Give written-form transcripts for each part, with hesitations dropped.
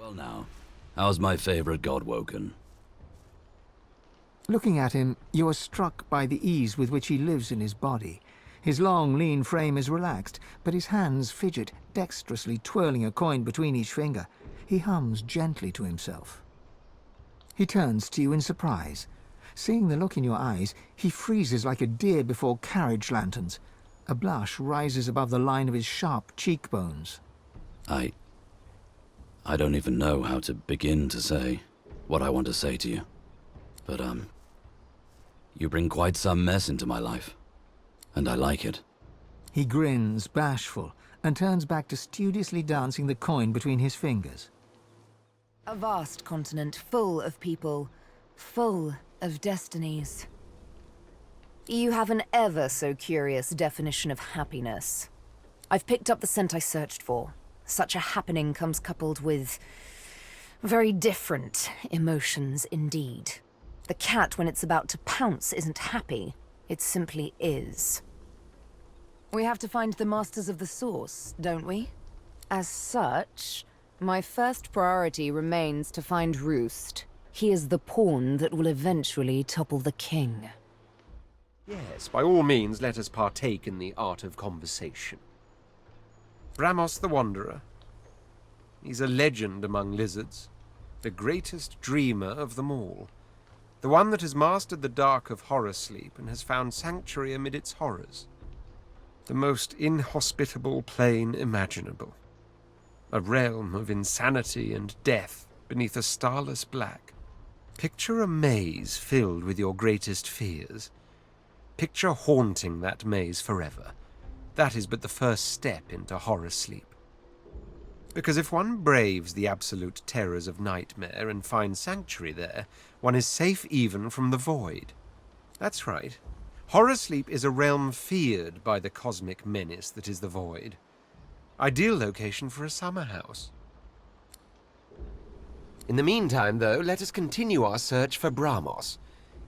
Well now, how's my favorite god woken? Looking at him, you are struck by the ease with which he lives in his body. His long, lean frame is relaxed, but his hands fidget, dexterously twirling a coin between each finger. He hums gently to himself. He turns to you in surprise. Seeing the look in your eyes, he freezes like a deer before carriage lanterns. A blush rises above the line of his sharp cheekbones. I don't even know how to begin to say what I want to say to you. But, you bring quite some mess into my life. And I like it. He grins, bashful, and turns back to studiously dancing the coin between his fingers. A vast continent full of people, full of destinies. You have an ever so curious definition of happiness. I've picked up the scent I searched for. Such a happening comes coupled with very different emotions indeed. The cat, when it's about to pounce, isn't happy. It simply is. We have to find the masters of the source, don't we? As such, my first priority remains to find Roost. He is the pawn that will eventually topple the king. Yes, by all means, let us partake in the art of conversation. Bramos the Wanderer. He's a legend among lizards, the greatest dreamer of them all. The one that has mastered the dark of horror sleep and has found sanctuary amid its horrors. The most inhospitable plane imaginable. A realm of insanity and death beneath a starless black. Picture a maze filled with your greatest fears. Picture haunting that maze forever. That is but the first step into horror sleep. Because if one braves the absolute terrors of nightmare and finds sanctuary there, one is safe even from the void. That's right. Horror sleep is a realm feared by the cosmic menace that is the void. Ideal location for a summer house. In the meantime, though, let us continue our search for Bramos.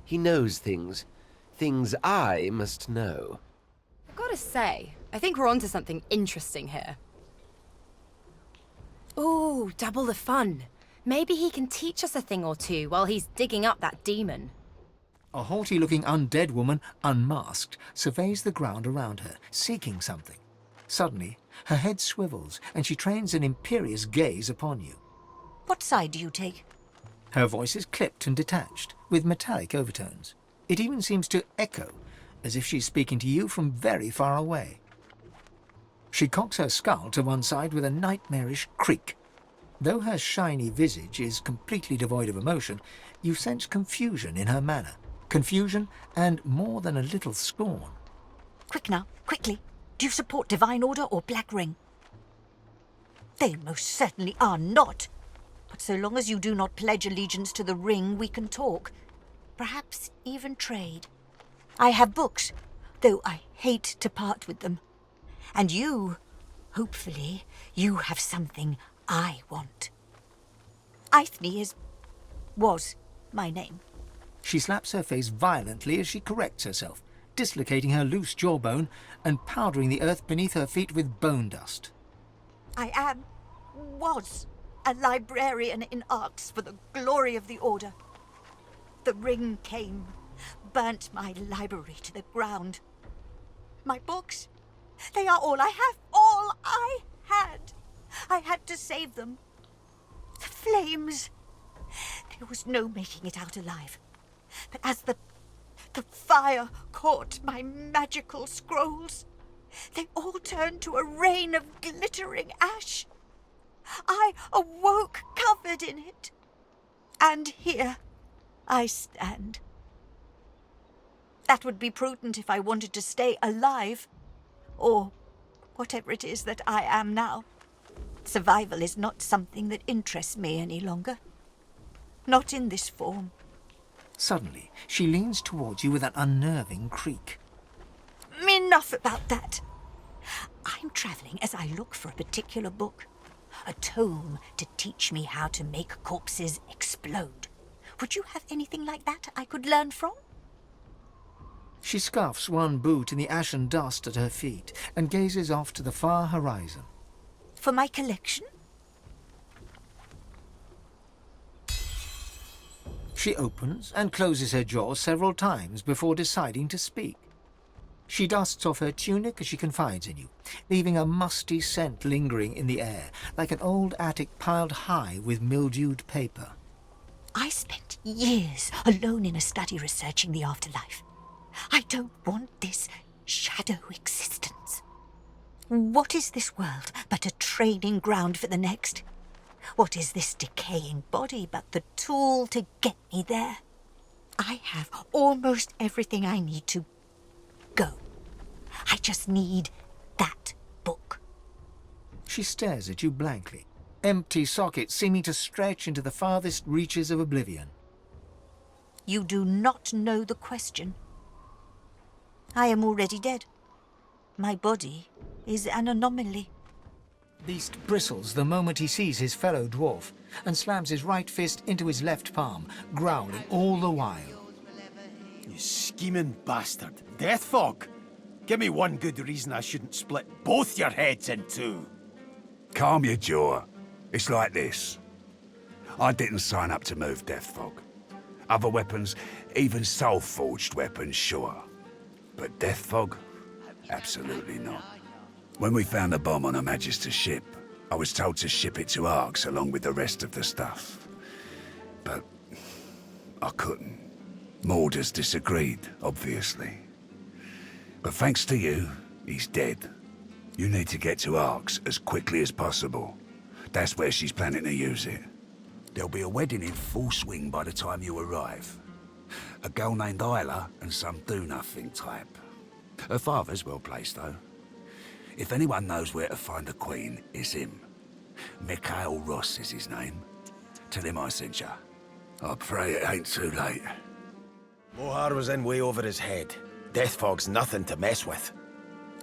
He knows things. Things I must know. I've got to say, I think we're onto something interesting here. Ooh, double the fun. Maybe he can teach us a thing or two while he's digging up that demon. A haughty-looking undead woman, unmasked, surveys the ground around her, seeking something. Suddenly, her head swivels, and she trains an imperious gaze upon you. What side do you take? Her voice is clipped and detached, with metallic overtones. It even seems to echo, as if she's speaking to you from very far away. She cocks her skull to one side with a nightmarish creak. Though her shiny visage is completely devoid of emotion, you sense confusion in her manner. Confusion and more than a little scorn. Quick now, quickly. Do you support Divine Order or Black Ring? They most certainly are not. But so long as you do not pledge allegiance to the Ring, we can talk. Perhaps even trade. I have books, though I hate to part with them. And you, hopefully, you have something I want. Eithne was my name. She slaps her face violently as she corrects herself, dislocating her loose jawbone and powdering the earth beneath her feet with bone dust. I was a librarian in arts for the glory of the Order. The Ring came, burnt my library to the ground. My books, they are all I have, all I had. I had to save them. The flames, there was no making it out alive. But as the fire caught my magical scrolls, they all turned to a rain of glittering ash. I awoke covered in it. And here I stand. That would be prudent if I wanted to stay alive. Or whatever it is that I am now. Survival is not something that interests me any longer. Not in this form. Suddenly, she leans towards you with an unnerving creak. Enough about that. I'm traveling as I look for a particular book. A tome to teach me how to make corpses explode. Would you have anything like that I could learn from? She scuffs one boot in the ashen dust at her feet and gazes off to the far horizon. For my collection? She opens and closes her jaw several times before deciding to speak. She dusts off her tunic as she confides in you, leaving a musty scent lingering in the air, like an old attic piled high with mildewed paper. I spent years alone in a study researching the afterlife. I don't want this shadow existence. What is this world but a training ground for the next? What is this decaying body but the tool to get me there? I have almost everything I need to go. I just need that book. She stares at you blankly, empty sockets seeming to stretch into the farthest reaches of oblivion. You do not know the question. I am already dead. My body is an anomaly. Beast bristles the moment he sees his fellow dwarf and slams his right fist into his left palm, growling all the while. You scheming bastard. Death fog? Give me one good reason I shouldn't split both your heads in two. Calm your jaw. It's like this. I didn't sign up to move Death Fog. Other weapons, even soul-forged weapons, sure. But Death Fog? Absolutely not. When we found the bomb on a Magister's ship, I was told to ship it to Arx along with the rest of the stuff. But I couldn't. Morders disagreed, obviously. But thanks to you, he's dead. You need to get to Arx as quickly as possible. That's where she's planning to use it. There'll be a wedding in full swing by the time you arrive. A girl named Isla and some do-nothing type. Her father's well placed, though. If anyone knows where to find the Queen, it's him. Mikhail Ross is his name. Tell him I sent ya. I pray it ain't too late. Mohar was in way over his head. Death fog's nothing to mess with.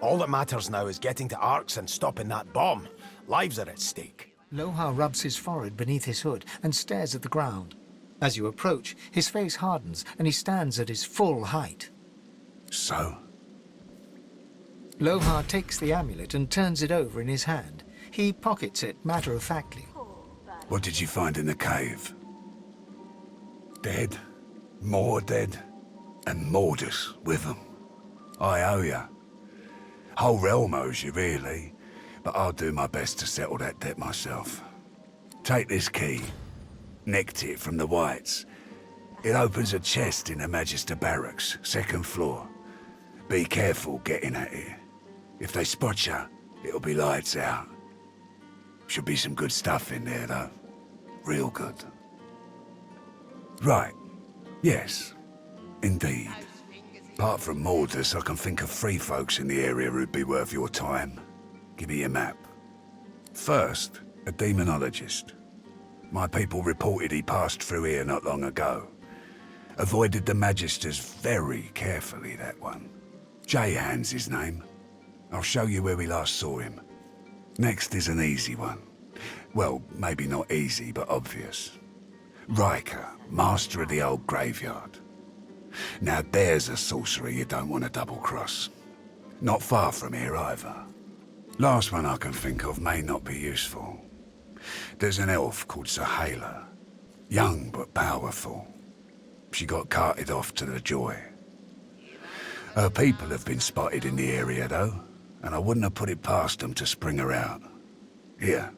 All that matters now is getting to Arx and stopping that bomb. Lives are at stake. Lohar rubs his forehead beneath his hood and stares at the ground. As you approach, his face hardens and he stands at his full height. So? Lohar takes the amulet and turns it over in his hand. He pockets it matter-of-factly. What did you find in the cave? Dead. More dead. And Mordus with them. I owe ya. Whole realm owes you, really. But I'll do my best to settle that debt myself. Take this key. Nicked it from the Whites. It opens a chest in the Magister Barracks, 2nd floor. Be careful getting at it. If they spot you, it'll be lights out. Should be some good stuff in there, though. Real good. Right. Yes. Indeed. Apart from Mordus, I can think of 3 folks in the area who'd be worth your time. Give me your map. First, a demonologist. My people reported he passed through here not long ago. Avoided the Magisters very carefully, that one. Jayhan's his name. I'll show you where we last saw him. Next is an easy one. Well, maybe not easy, but obvious. Riker, master of the old graveyard. Now there's a sorcerer you don't want to double-cross. Not far from here either. Last one I can think of may not be useful. There's an elf called Sahala. Young but powerful. She got carted off to the Joy. Her people have been spotted in the area, though, and I wouldn't have put it past them to spring her out. Here,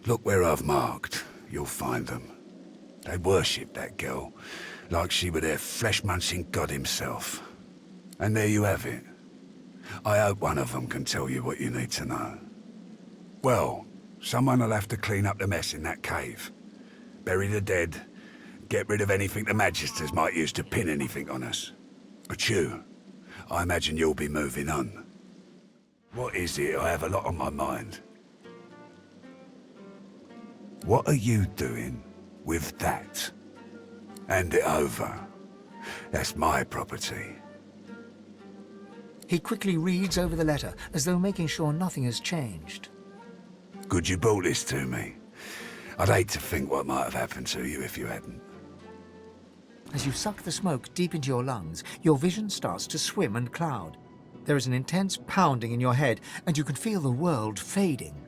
look where I've marked. You'll find them. They worship that girl, like she were their flesh-munching god himself. And there you have it. I hope one of them can tell you what you need to know. Well, someone will have to clean up the mess in that cave. Bury the dead, get rid of anything the Magisters might use to pin anything on us. But you, I imagine you'll be moving on. What is it? I have a lot on my mind. What are you doing with that? Hand it over. That's my property. He quickly reads over the letter, as though making sure nothing has changed. Good you brought this to me. I'd hate to think what might have happened to you if you hadn't. As you suck the smoke deep into your lungs, your vision starts to swim and cloud. There is an intense pounding in your head, and you can feel the world fading.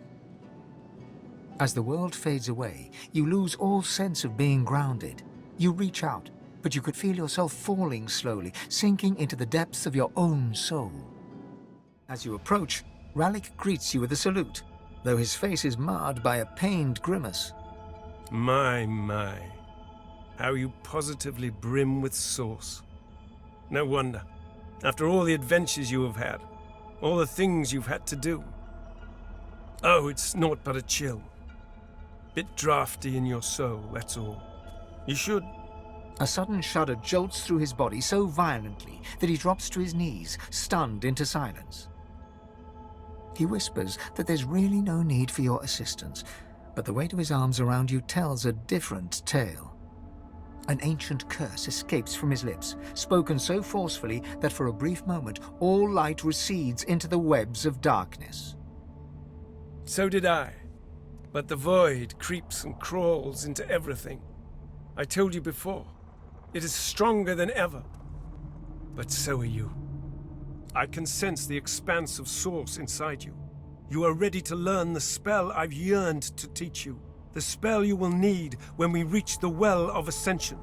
As the world fades away, you lose all sense of being grounded. You reach out, but you could feel yourself falling slowly, sinking into the depths of your own soul. As you approach, Ralik greets you with a salute, though his face is marred by a pained grimace. My. How you positively brim with sauce. No wonder. After all the adventures you have had, all the things you've had to do. Oh, it's naught but a chill. Bit drafty in your soul, that's all. You should. A sudden shudder jolts through his body so violently that he drops to his knees, stunned into silence. He whispers that there's really no need for your assistance, but the weight of his arms around you tells a different tale. An ancient curse escapes from his lips, spoken so forcefully that for a brief moment all light recedes into the webs of darkness. So did I. But the void creeps and crawls into everything. I told you before, it is stronger than ever. But so are you. I can sense the expanse of source inside you. You are ready to learn the spell I've yearned to teach you. The spell you will need when we reach the Well of Ascension.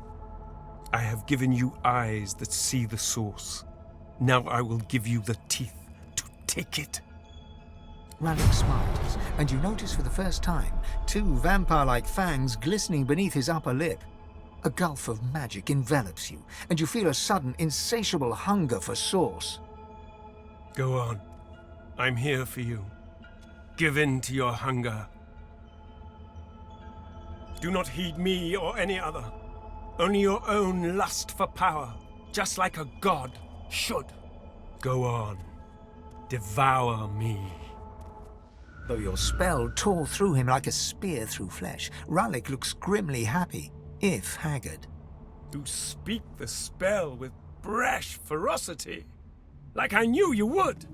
I have given you eyes that see the source. Now I will give you the teeth to take it. Ralik smiles, and you notice for the first time 2 vampire-like fangs glistening beneath his upper lip. A gulf of magic envelops you, and you feel a sudden, insatiable hunger for source. Go on. I'm here for you. Give in to your hunger. Do not heed me or any other. Only your own lust for power, just like a god should. Go on. Devour me. Though your spell tore through him like a spear through flesh, Ralik looks grimly happy, if haggard. You speak the spell with brash ferocity, like I knew you would.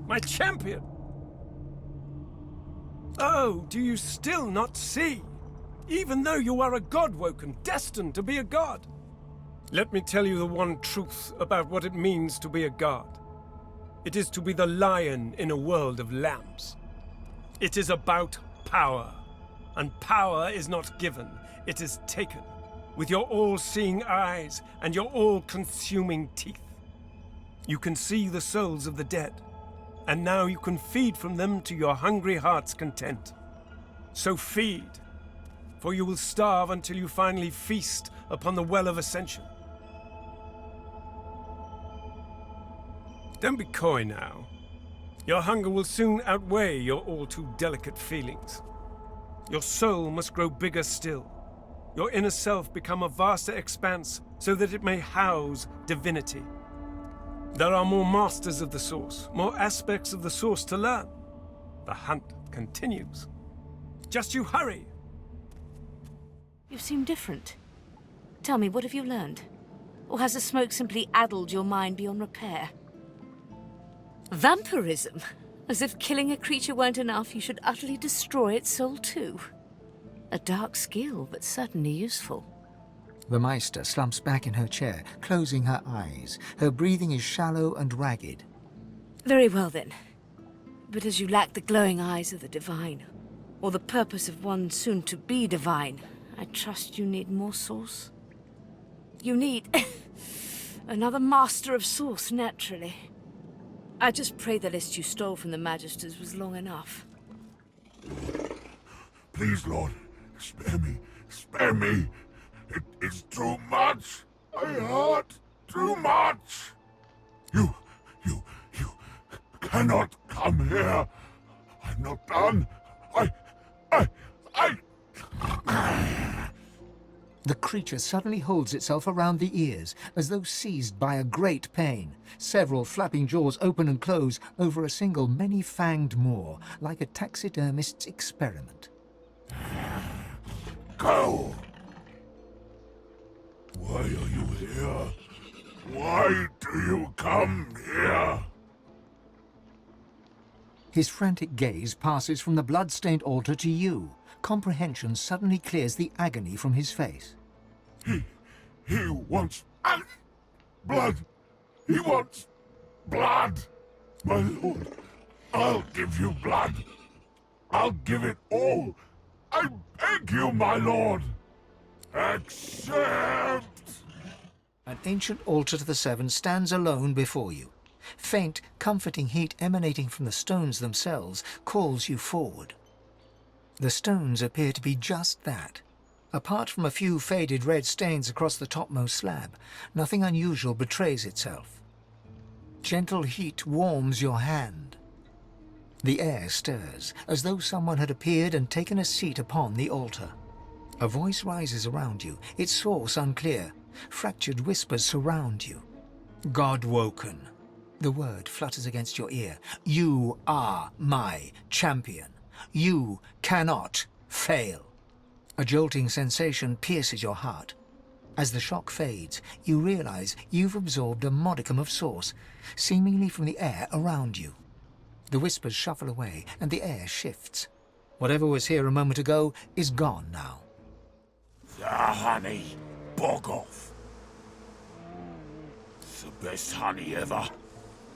My champion. Oh, do you still not see? Even though you are a god-woken, destined to be a god. Let me tell you the one truth about what it means to be a god. It is to be the lion in a world of lambs. It is about power. And power is not given, it is taken. With your all-seeing eyes and your all-consuming teeth. You can see the souls of the dead. And now you can feed from them to your hungry heart's content. So feed. For you will starve until you finally feast upon the Well of Ascension. Don't be coy now. Your hunger will soon outweigh your all-too-delicate feelings. Your soul must grow bigger still. Your inner self become a vaster expanse so that it may house divinity. There are more masters of the Source, more aspects of the Source to learn. The hunt continues. Just you hurry! You seem different. Tell me, what have you learned? Or has the smoke simply addled your mind beyond repair? Vampirism? As if killing a creature weren't enough, you should utterly destroy its soul too. A dark skill, but certainly useful. The Meister slumps back in her chair, closing her eyes. Her breathing is shallow and ragged. Very well then. But as you lack the glowing eyes of the divine, or the purpose of one soon to be divine, I trust you need more source. You need another master of source, naturally. I just pray the list you stole from the Magisters was long enough. Please, Lord, spare me. Spare me. It is too much. I hurt too much. You cannot come here. I'm not done. The creature suddenly holds itself around the ears, as though seized by a great pain. Several flapping jaws open and close over a single many-fanged maw, like a taxidermist's experiment. Go! Why are you here? Why do you come here? His frantic gaze passes from the blood-stained altar to you. Comprehension suddenly clears the agony from his face. He wants blood. He wants blood. My lord, I'll give you blood. I'll give it all. I beg you, my lord. Accept! An ancient altar to the Seven stands alone before you. Faint, comforting heat emanating from the stones themselves calls you forward. The stones appear to be just that. Apart from a few faded red stains across the topmost slab, nothing unusual betrays itself. Gentle heat warms your hand. The air stirs, as though someone had appeared and taken a seat upon the altar. A voice rises around you, its source unclear. Fractured whispers surround you. God-woken. The word flutters against your ear. You are my champion. You cannot fail. A jolting sensation pierces your heart. As the shock fades, you realize you've absorbed a modicum of source, seemingly from the air around you. The whispers shuffle away, and the air shifts. Whatever was here a moment ago is gone now. The honey. Bog off. It's the best honey ever.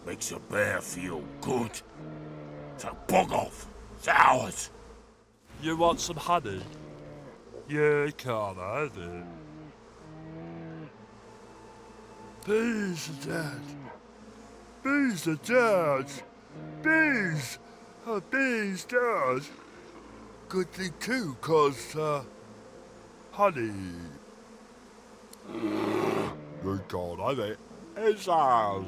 Makes a bear feel good. So bog off. It's ours. You want some honey? You can't have it. Bees are dead. Bees are dead. Bees. Bees dead. Good thing too, 'cause, honey. You can't have it. It's ours.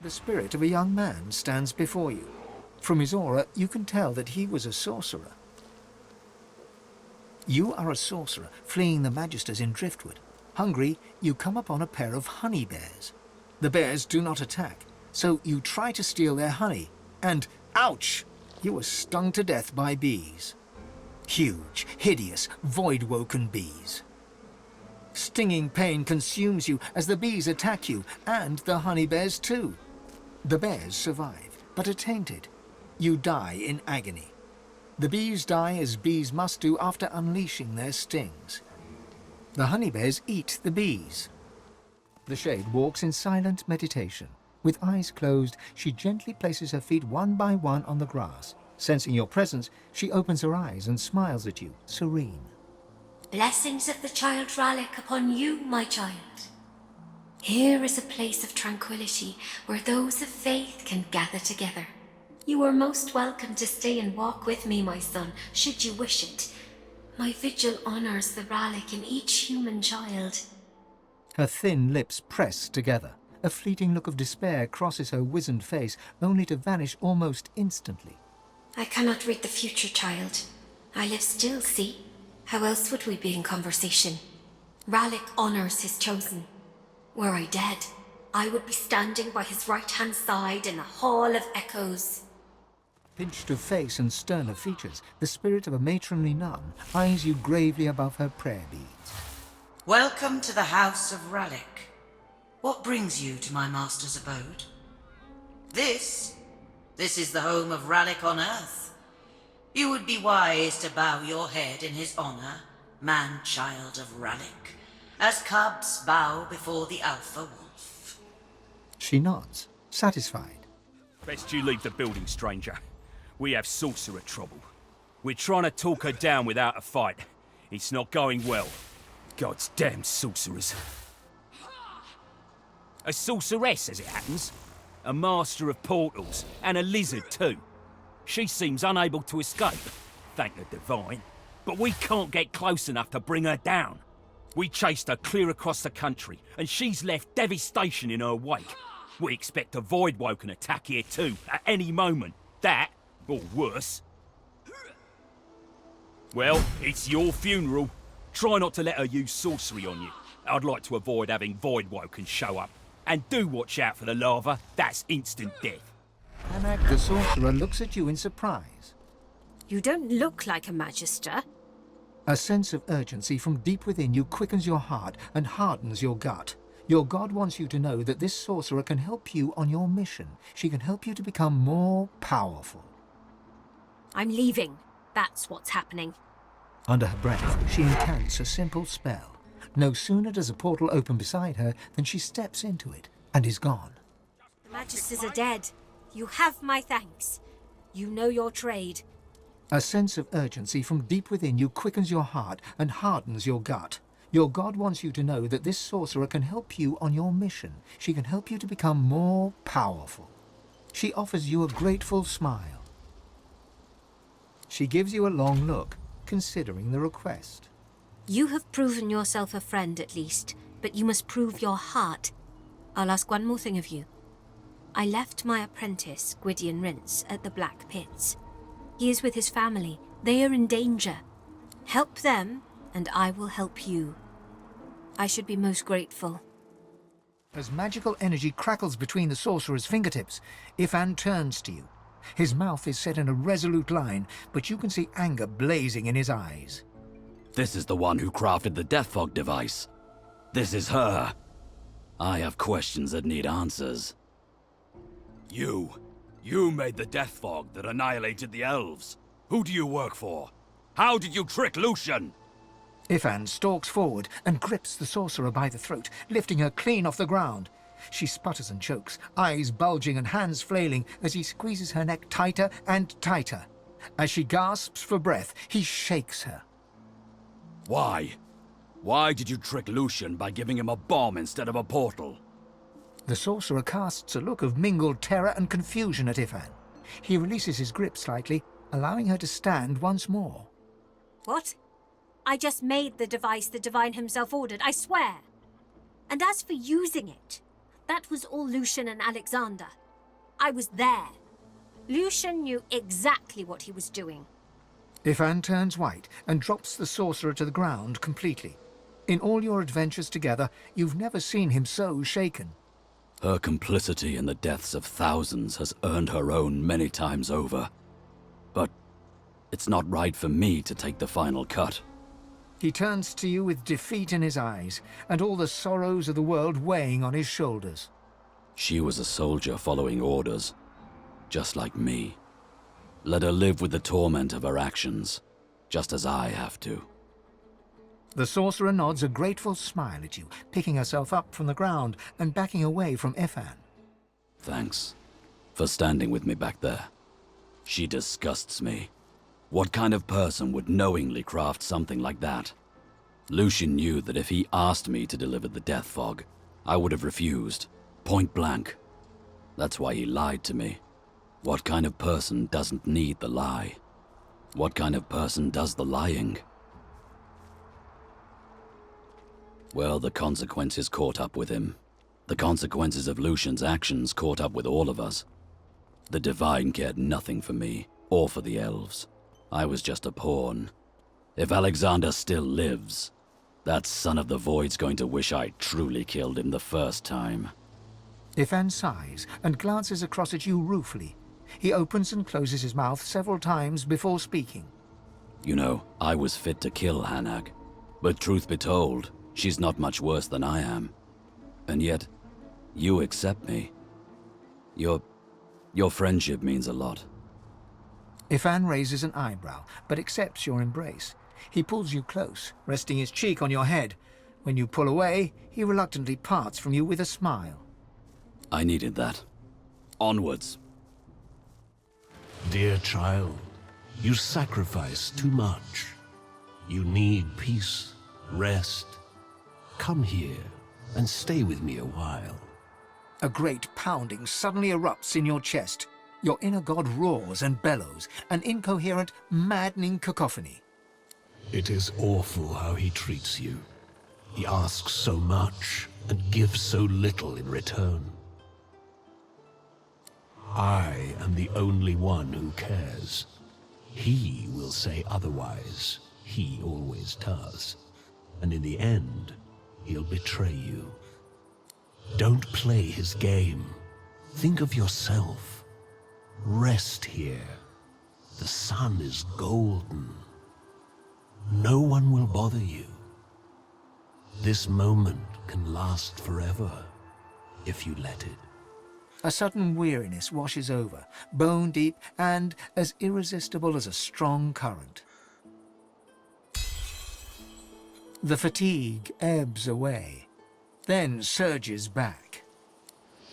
The spirit of a young man stands before you. From his aura, you can tell that he was a sorcerer. You are a sorcerer fleeing the Magisters in Driftwood. Hungry, you come upon a pair of honey bears. The bears do not attack, so you try to steal their honey, and ouch! You are stung to death by bees. Huge, hideous, void-woken bees. Stinging pain consumes you as the bees attack you, and the honey bears too. The bears survive, but are tainted. You die in agony. The bees die as bees must do after unleashing their stings. The honey bears eat the bees. The shade walks in silent meditation. With eyes closed, she gently places her feet one by one on the grass. Sensing your presence, she opens her eyes and smiles at you, serene. Blessings of the child Rallick upon you, my child. Here is a place of tranquility where those of faith can gather together. You are most welcome to stay and walk with me, my son, should you wish it. My vigil honors the Rallick in each human child. Her thin lips press together. A fleeting look of despair crosses her wizened face, only to vanish almost instantly. I cannot read the future, child. I live still, see? How else would we be in conversation? Rallick honors his chosen. Were I dead, I would be standing by his right-hand side in the Hall of Echoes. Pinched of face and stern of features, the spirit of a matronly nun eyes you gravely above her prayer beads. Welcome to the House of Rallick. What brings you to my master's abode? This is the home of Rallick on Earth. You would be wise to bow your head in his honor, man-child of Rallick, as cubs bow before the alpha wolf. She nods, satisfied. Best you leave the building, stranger. We have sorcerer trouble. We're trying to talk her down without a fight. It's not going well. God's damn sorcerers. A sorceress, as it happens. A master of portals, and a lizard too. She seems unable to escape, thank the Divine. But we can't get close enough to bring her down. We chased her clear across the country, and she's left devastation in her wake. We expect a Voidwoken attack here too, at any moment. That, or worse. Well, it's your funeral. Try not to let her use sorcery on you. I'd like to avoid having Voidwoken show up. And do watch out for the lava. That's instant death. Anak the sorcerer looks at you in surprise. You don't look like a magister. A sense of urgency from deep within you quickens your heart and hardens your gut. Your god wants you to know that this sorcerer can help you on your mission. She can help you to become more powerful. I'm leaving. That's what's happening. Under her breath, she incants a simple spell. No sooner does a portal open beside her than she steps into it and is gone. The Magisters are dead. You have my thanks. You know your trade. A sense of urgency from deep within you quickens your heart and hardens your gut. Your god wants you to know that this sorcerer can help you on your mission. She can help you to become more powerful. She offers you a grateful smile. She gives you a long look, considering the request. You have proven yourself a friend at least, but you must prove your heart. I'll ask one more thing of you. I left my apprentice, Gwydion Rince, at the Black Pits. He is with his family. They are in danger. Help them, and I will help you. I should be most grateful. As magical energy crackles between the sorcerer's fingertips, Ifan turns to you. His mouth is set in a resolute line, but you can see anger blazing in his eyes. This is the one who crafted the Death Fog device. This is her. I have questions that need answers. You made the Death Fog that annihilated the elves. Who do you work for? How did you trick Lucian? Ifan stalks forward and grips the sorcerer by the throat, lifting her clean off the ground. She sputters and chokes, eyes bulging and hands flailing as he squeezes her neck tighter and tighter. As she gasps for breath, he shakes her. Why? Why did you trick Lucian by giving him a bomb instead of a portal? The sorcerer casts a look of mingled terror and confusion at Ifan. He releases his grip slightly, allowing her to stand once more. What? I just made the device the Divine himself ordered, I swear. And as for using it, that was all Lucian and Alexander. I was there. Lucian knew exactly what he was doing. Ifan turns white and drops the sorcerer to the ground completely. In all your adventures together, you've never seen him so shaken. Her complicity in the deaths of thousands has earned her own many times over. But it's not right for me to take the final cut. He turns to you with defeat in his eyes, and all the sorrows of the world weighing on his shoulders. She was a soldier following orders, just like me. Let her live with the torment of her actions, just as I have to. The sorcerer nods a grateful smile at you, picking herself up from the ground and backing away from Ifan. Thanks for standing with me back there. She disgusts me. What kind of person would knowingly craft something like that? Lucian knew that if he asked me to deliver the Death Fog, I would have refused, point blank. That's why he lied to me. What kind of person doesn't need the lie? What kind of person does the lying? Well, the consequences caught up with him. The consequences of Lucian's actions caught up with all of us. The Divine cared nothing for me, or for the elves. I was just a pawn. If Alexander still lives, that son of the Void's going to wish I'd truly killed him the first time. Ifan sighs and glances across at you ruefully. He opens and closes his mouth several times before speaking. You know, I was fit to kill Hanag. But truth be told, she's not much worse than I am. And yet, you accept me. Your friendship means a lot. Ifan raises an eyebrow, but accepts your embrace. He pulls you close, resting his cheek on your head. When you pull away, he reluctantly parts from you with a smile. I needed that. Onwards. Dear child, you sacrifice too much. You need peace, rest. Come here and stay with me a while. A great pounding suddenly erupts in your chest. Your inner god roars and bellows, an incoherent, maddening cacophony. It is awful how he treats you. He asks so much and gives so little in return. I am the only one who cares. He will say otherwise. He always does. And in the end, he'll betray you. Don't play his game. Think of yourself. Rest here. The sun is golden. No one will bother you. This moment can last forever, if you let it. A sudden weariness washes over, bone deep and as irresistible as a strong current. The fatigue ebbs away, then surges back.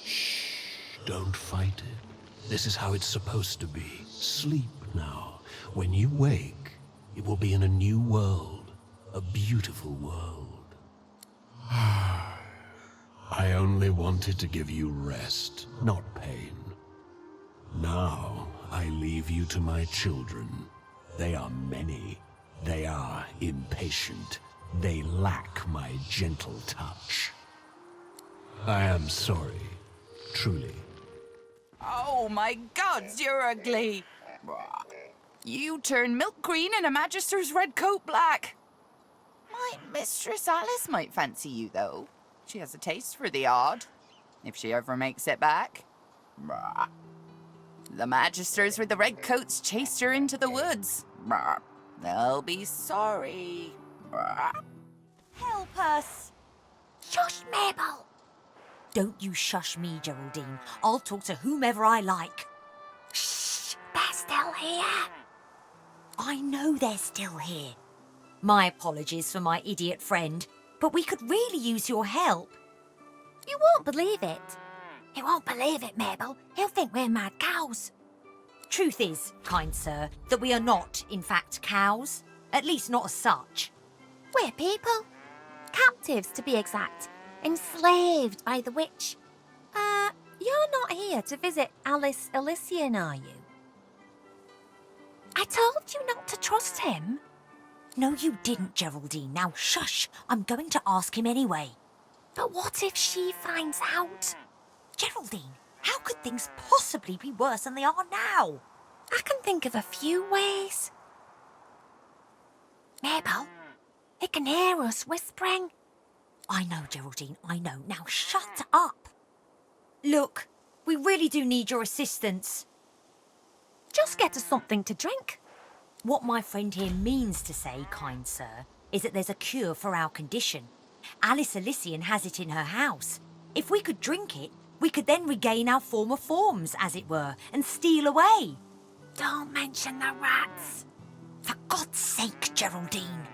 Shh, don't fight it. This is how it's supposed to be. Sleep now. When you wake, it will be in a new world, a beautiful world. I only wanted to give you rest, not pain. Now, I leave you to my children. They are many. They are impatient. They lack my gentle touch. I am sorry, truly. Oh my gods, you're ugly! You turn milk green and a Magister's red coat black. My Mistress Alice might fancy you, though. She has a taste for the odd, if she ever makes it back. The Magisters with the red coats chased her into the woods. They'll be sorry. Help us! Shush, Mabel! Don't you shush me, Geraldine. I'll talk to whomever I like. Shh! They're still here. I know they're still here. My apologies for my idiot friend, but we could really use your help. You won't believe it. He won't believe it, Mabel. He'll think we're mad cows. Truth is, kind sir, that we are not, in fact, cows. At least not as such. We're people. Captives, to be exact. Enslaved by the witch. You're not here to visit Alice Elysian, are you? I told you not to trust him. No, you didn't, Geraldine. Now, shush. I'm going to ask him anyway. But what if she finds out? Geraldine, how could things possibly be worse than they are now? I can think of a few ways. Mabel, he can hear us whispering. I know, Geraldine, I know. Now shut up. Look, we really do need your assistance. Just get us something to drink. What my friend here means to say, kind sir, is that there's a cure for our condition. Alice Elysian has it in her house. If we could drink it, we could then regain our former forms, as it were, and steal away. Don't mention the rats. For God's sake, Geraldine.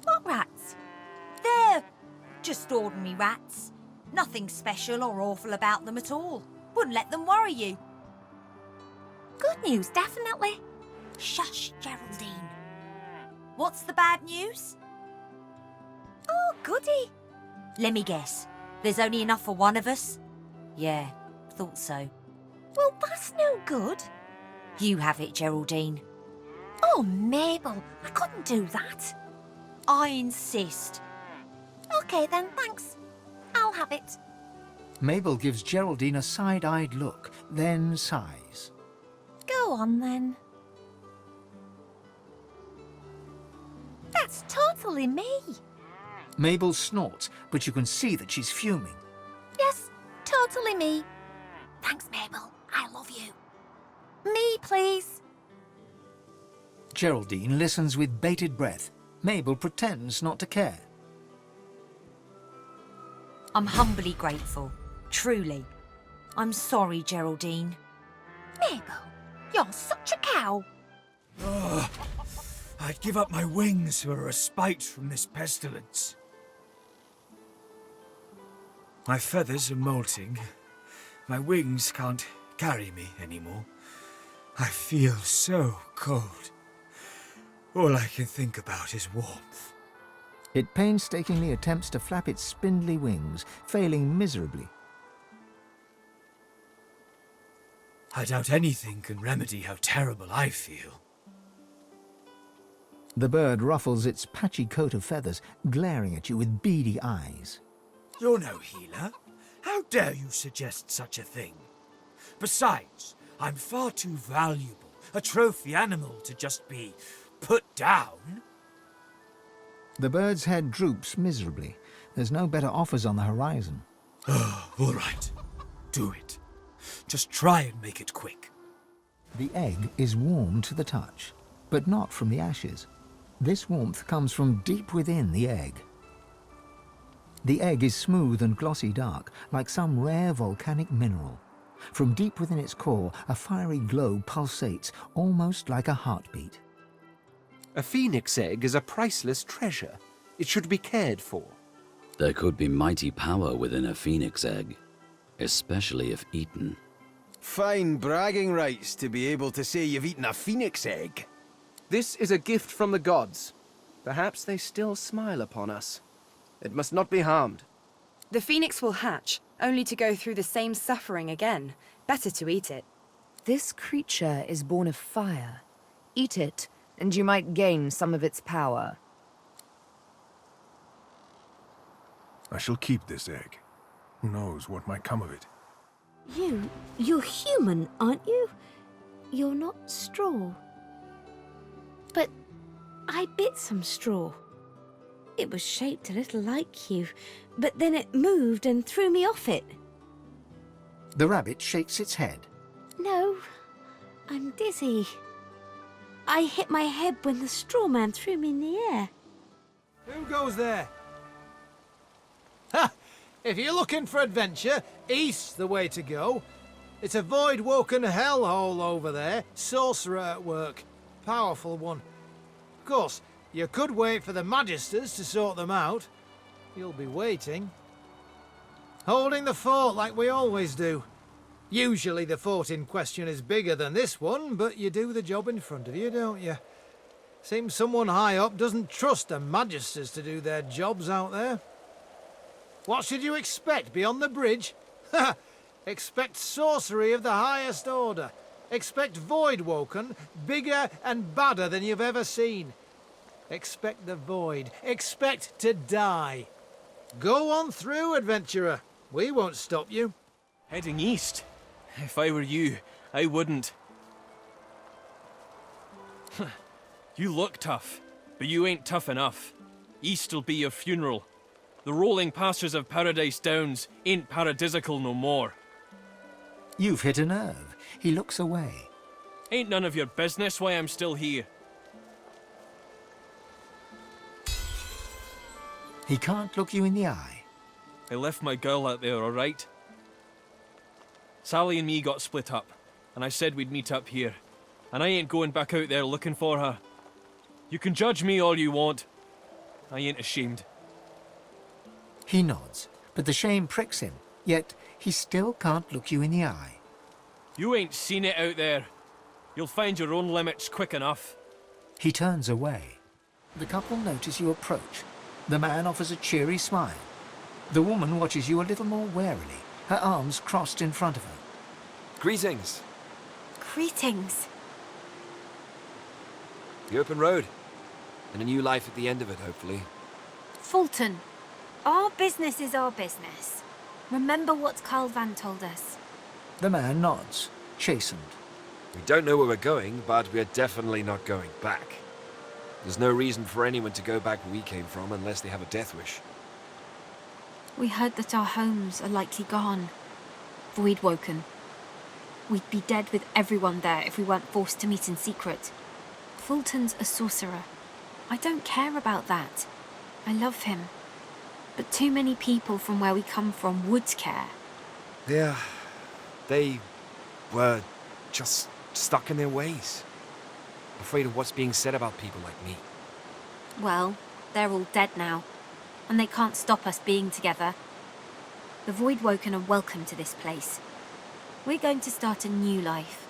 What rats? They're just ordinary rats. Nothing special or awful about them at all. Wouldn't let them worry you. Good news, definitely. Shush, Geraldine. What's the bad news? Oh, goody. Let me guess. There's only enough for one of us? Yeah, thought so. Well, that's no good. You have it, Geraldine. Oh, Mabel, I couldn't do that. I insist. OK then, thanks. I'll have it. Mabel gives Geraldine a side-eyed look, then sighs. Go on then. That's totally me. Mabel snorts, but you can see that she's fuming. Yes, totally me. Thanks, Mabel. I love you. Me, please. Geraldine listens with bated breath. Mabel pretends not to care. I'm humbly grateful. Truly. I'm sorry, Geraldine. Mabel, you're such a cow. Oh, I'd give up my wings for a respite from this pestilence. My feathers are molting. My wings can't carry me anymore. I feel so cold. All I can think about is warmth. It painstakingly attempts to flap its spindly wings, failing miserably. I doubt anything can remedy how terrible I feel. The bird ruffles its patchy coat of feathers, glaring at you with beady eyes. You're no healer. How dare you suggest such a thing? Besides, I'm far too valuable, a trophy animal, to just be put down. The bird's head droops miserably. There's no better offers on the horizon. Oh, all right. Do it. Just try and make it quick. The egg is warm to the touch, but not from the ashes. This warmth comes from deep within the egg. The egg is smooth and glossy dark, like some rare volcanic mineral. From deep within its core, a fiery glow pulsates, almost like a heartbeat. A phoenix egg is a priceless treasure. It should be cared for. There could be mighty power within a phoenix egg, especially if eaten. Fine bragging rights to be able to say you've eaten a phoenix egg. This is a gift from the gods. Perhaps they still smile upon us. It must not be harmed. The phoenix will hatch, only to go through the same suffering again. Better to eat it. This creature is born of fire. Eat it, and you might gain some of its power. I shall keep this egg. Who knows what might come of it? You're human, aren't you? You're not straw. But I bit some straw. It was shaped a little like you, but then it moved and threw me off it. The rabbit shakes its head. No, I'm dizzy. I hit my head when the straw man threw me in the air. Who goes there? Ha! If you're looking for adventure, east's the way to go. It's a void-woken hellhole over there. Sorcerer at work. Powerful one. Of course, you could wait for the Magisters to sort them out. You'll be waiting. Holding the fort like we always do. Usually the fort in question is bigger than this one, but you do the job in front of you, don't you? Seems someone high up doesn't trust the Magisters to do their jobs out there. What should you expect beyond the bridge? Ha! Expect sorcery of the highest order. Expect Voidwoken, bigger and badder than you've ever seen. Expect the void. Expect to die. Go on through, adventurer. We won't stop you. Heading east? If I were you, I wouldn't. You look tough, but you ain't tough enough. East'll be your funeral. The rolling pastures of Paradise Downs ain't paradisical no more. You've hit a nerve. He looks away. Ain't none of your business why I'm still here. He can't look you in the eye. I left my girl out there, all right? Sally and me got split up, and I said we'd meet up here. And I ain't going back out there looking for her. You can judge me all you want. I ain't ashamed. He nods, but the shame pricks him, yet he still can't look you in the eye. You ain't seen it out there. You'll find your own limits quick enough. He turns away. The couple notice you approach. The man offers a cheery smile. The woman watches you a little more warily, her arms crossed in front of her. Greetings. Greetings. The open road. And a new life at the end of it, hopefully. Fulton, our business is our business. Remember what Carl Van told us. The man nods, chastened. We don't know where we're going, but we're definitely not going back. There's no reason for anyone to go back where we came from unless they have a death wish. We heard that our homes are likely gone. Voidwoken. We'd be dead with everyone there if we weren't forced to meet in secret. Fulton's a sorcerer. I don't care about that. I love him. But too many people from where we come from would care. Yeah, they were just stuck in their ways. Afraid of what's being said about people like me. Well, they're all dead now, and they can't stop us being together. The Voidwoken are welcome to this place. We're going to start a new life.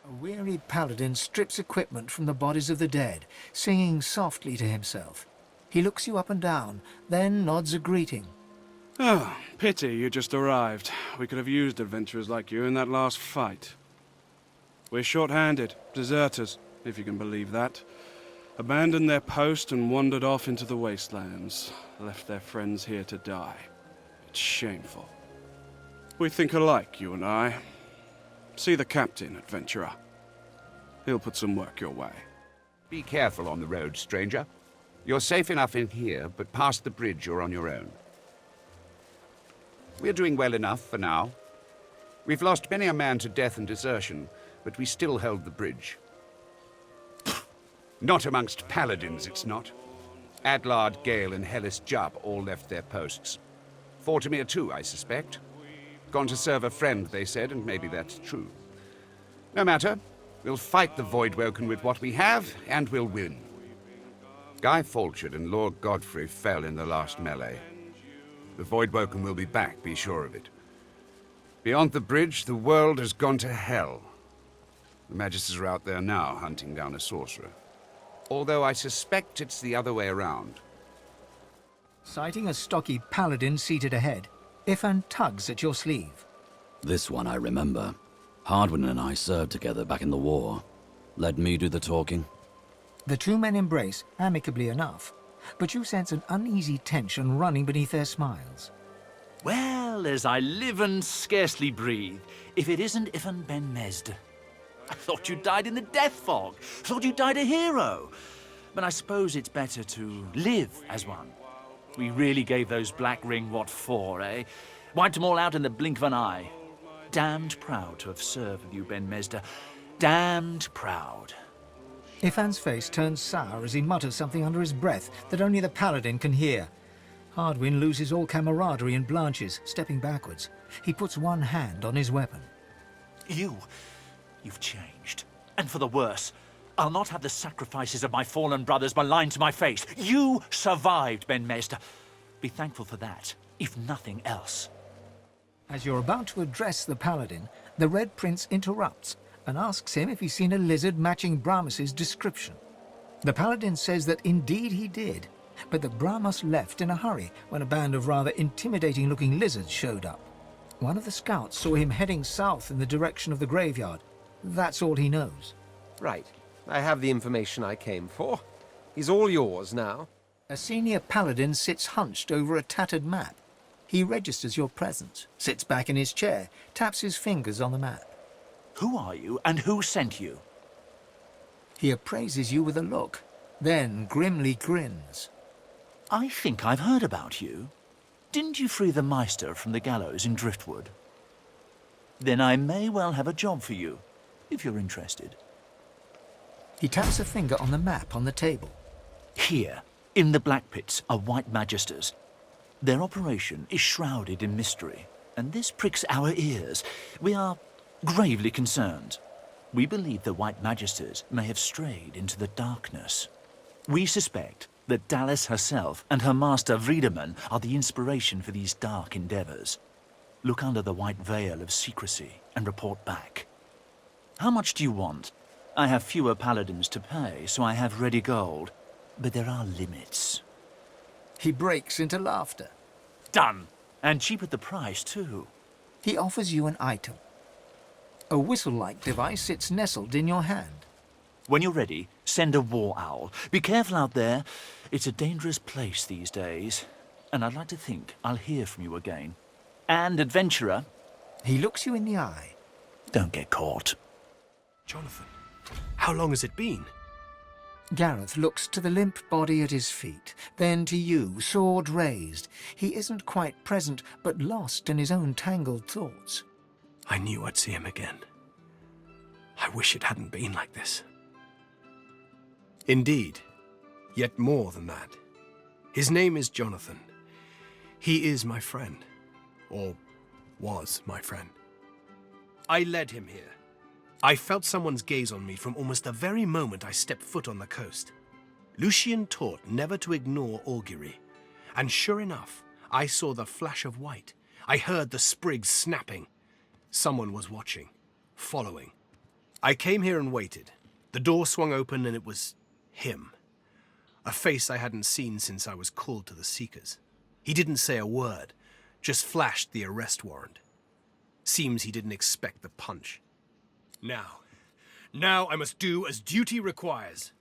A weary paladin strips equipment from the bodies of the dead, singing softly to himself. He looks you up and down, then nods a greeting. Oh, pity you just arrived. We could have used adventurers like you in that last fight. We're short-handed, deserters, if you can believe that. Abandoned their post and wandered off into the wastelands. Left their friends here to die. It's shameful. We think alike, you and I. See the captain, adventurer. He'll put some work your way. Be careful on the road, stranger. You're safe enough in here, but past the bridge you're on your own. We're doing well enough for now. We've lost many a man to death and desertion, but we still held the bridge. Not amongst paladins, it's not. Adlard, Gale, and Hellis Jubb all left their posts. Fortimere too, I suspect. Gone to serve a friend, they said, and maybe that's true. No matter. We'll fight the Voidwoken with what we have, and we'll win. Guy Falchard and Lord Godfrey fell in the last melee. The Voidwoken will be back, be sure of it. Beyond the bridge, the world has gone to hell. The Magisters are out there now, hunting down a sorcerer. Although I suspect it's the other way around. Sighting a stocky paladin seated ahead, Ifan tugs at your sleeve. This one I remember. Hardwin and I served together back in the war. Let me do the talking. The two men embrace, amicably enough, but you sense an uneasy tension running beneath their smiles. Well, as I live and scarcely breathe, if it isn't Ifan ben Mesd. I thought you died in the death fog. Thought you died a hero. But I suppose it's better to live as one. We really gave those Black Ring what for, eh? Wiped them all out in the blink of an eye. Damned proud to have served with you, Ben Mesda. Damned proud. Ifan's face turns sour as he mutters something under his breath that only the paladin can hear. Hardwin loses all camaraderie and blanches, stepping backwards. He puts one hand on his weapon. You've changed. And for the worse. I'll not have the sacrifices of my fallen brothers maligned to my face. You survived, Ben Mesda. Be thankful for that, if nothing else. As you're about to address the paladin, the Red Prince interrupts and asks him if he's seen a lizard matching Bramus's description. The paladin says that indeed he did, but that Bramus left in a hurry when a band of rather intimidating-looking lizards showed up. One of the scouts saw him heading south in the direction of the graveyard. That's all he knows. Right. I have the information I came for. He's all yours now. A senior paladin sits hunched over a tattered map. He registers your presence, sits back in his chair, taps his fingers on the map. Who are you, and who sent you? He appraises you with a look, then grimly grins. I think I've heard about you. Didn't you free the Meister from the gallows in Driftwood? Then I may well have a job for you, if you're interested. He taps a finger on the map on the table. Here, in the Black Pits, are White Magisters. Their operation is shrouded in mystery, and this pricks our ears. We are gravely concerned. We believe the White Magisters may have strayed into the darkness. We suspect that Dallas herself and her master Vriedemann are the inspiration for these dark endeavors. Look under the white veil of secrecy and report back. How much do you want? I have fewer paladins to pay, so I have ready gold. But there are limits. He breaks into laughter. Done! And cheap at the price, too. He offers you an item. A whistle-like device sits nestled in your hand. When you're ready, send a war owl. Be careful out there. It's a dangerous place these days. And I'd like to think I'll hear from you again. And, adventurer... He looks you in the eye. Don't get caught. Jonathan, how long has it been? Gareth looks to the limp body at his feet, then to you, sword raised. He isn't quite present, but lost in his own tangled thoughts. I knew I'd see him again. I wish it hadn't been like this. Indeed, yet more than that. His name is Jonathan. He is my friend, or was my friend. I led him here. I felt someone's gaze on me from almost the very moment I stepped foot on the coast. Lucian taught never to ignore augury, and sure enough, I saw the flash of white. I heard the sprigs snapping. Someone was watching, following. I came here and waited. The door swung open and it was him. A face I hadn't seen since I was called to the Seekers. He didn't say a word, just flashed the arrest warrant. Seems he didn't expect the punch. Now I must do as duty requires.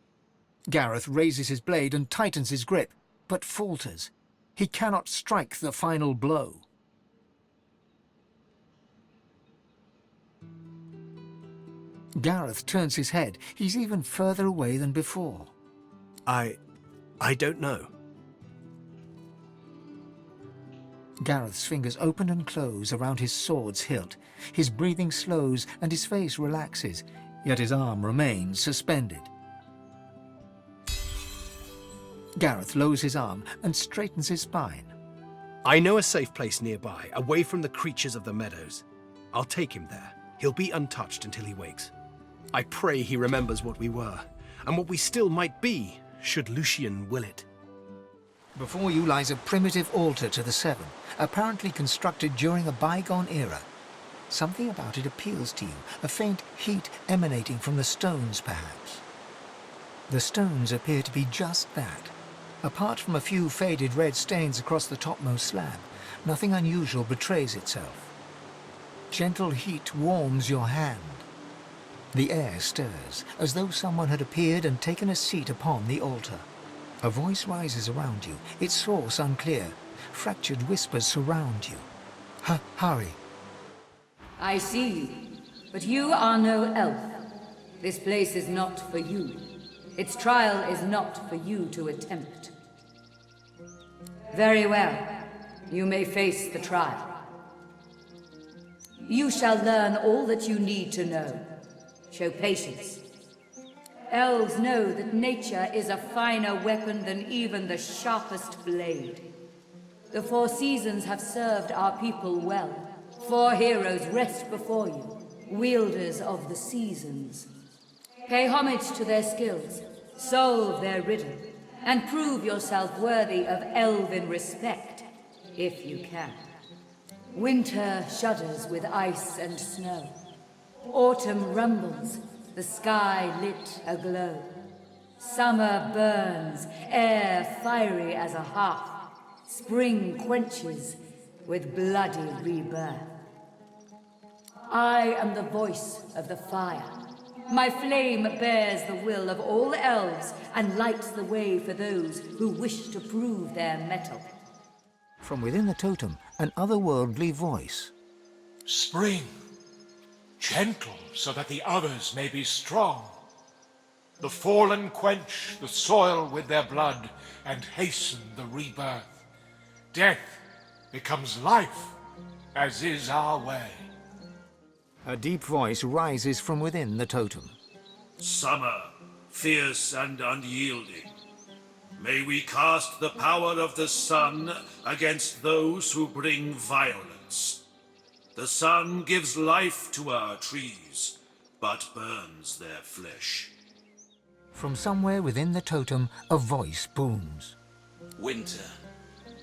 Gareth raises his blade and tightens his grip, but falters. He cannot strike the final blow. Gareth turns his head. He's even further away than before. I don't know. Gareth's fingers open and close around his sword's hilt. His breathing slows and his face relaxes, yet his arm remains suspended. Gareth lowers his arm and straightens his spine. I know a safe place nearby, away from the creatures of the meadows. I'll take him there. He'll be untouched until he wakes. I pray he remembers what we were, and what we still might be, should Lucian will it. Before you lies a primitive altar to the Seven, apparently constructed during a bygone era. Something about it appeals to you, a faint heat emanating from the stones, perhaps. The stones appear to be just that, Apart from a few faded red stains across the topmost slab, nothing unusual betrays itself. Gentle heat warms your hand. The air stirs, as though someone had appeared and taken a seat upon the altar. A voice rises around you, its source unclear. Fractured whispers surround you. Hurry. I see you, but you are no elf. This place is not for you. Its trial is not for you to attempt. Very well. You may face the trial. You shall learn all that you need to know. Show patience. Elves know that nature is a finer weapon than even the sharpest blade. The Four Seasons have served our people well. 4 heroes rest before you, wielders of the seasons. Pay homage to their skills, solve their riddle, and prove yourself worthy of elven respect, if you can. Winter shudders with ice and snow. Autumn rumbles, the sky lit aglow. Summer burns, air fiery as a hearth. Spring quenches with bloody rebirth. I am the voice of the fire. My flame bears the will of all elves and lights the way for those who wish to prove their mettle. From within the totem, an otherworldly voice. Spring, gentle so that the others may be strong. The fallen quench the soil with their blood and hasten the rebirth. Death becomes life, as is our way. A deep voice rises from within the totem. Summer, fierce and unyielding. May we cast the power of the sun against those who bring violence. The sun gives life to our trees, but burns their flesh. From somewhere within the totem, a voice booms. Winter,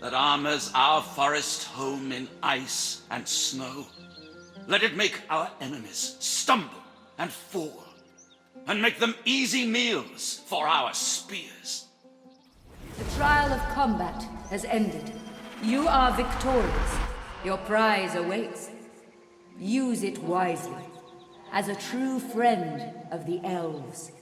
that armors our forest home in ice and snow. Let it make our enemies stumble and fall, and make them easy meals for our spears. The trial of combat has ended. You are victorious. Your prize awaits. Use it wisely, as a true friend of the elves.